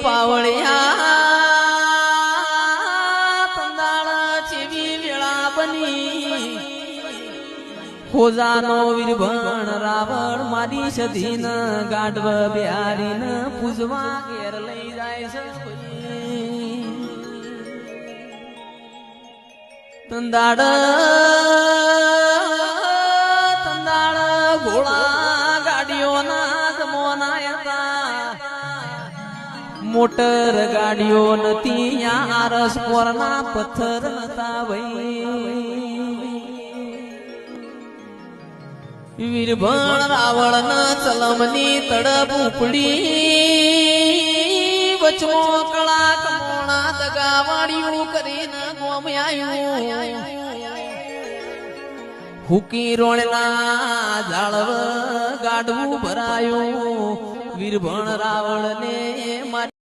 પાવળિયા તંદાળ જેવી વેળા બની ખોજાનો વીરભણ રાવણ મારી સધીન ગાઢવ બિહારીન પૂજવા ઘેર લઈ જાય છે તંદાળ તંદાળ ઘોડા ગાડીઓના જમોના હતા મોટર ગાડીઓ નથી આરસ કોરના પથ્થર નતા ભાઈ વીરભણ રાવણ ચલમની તડપ ઉપડી વચમો કળા કમોણા દગાવાળિયું કરીને ગોમ આવ્યું હુકી રોણના જાળવ ગાડવું ભરાયું વીરભણ રાવણ ને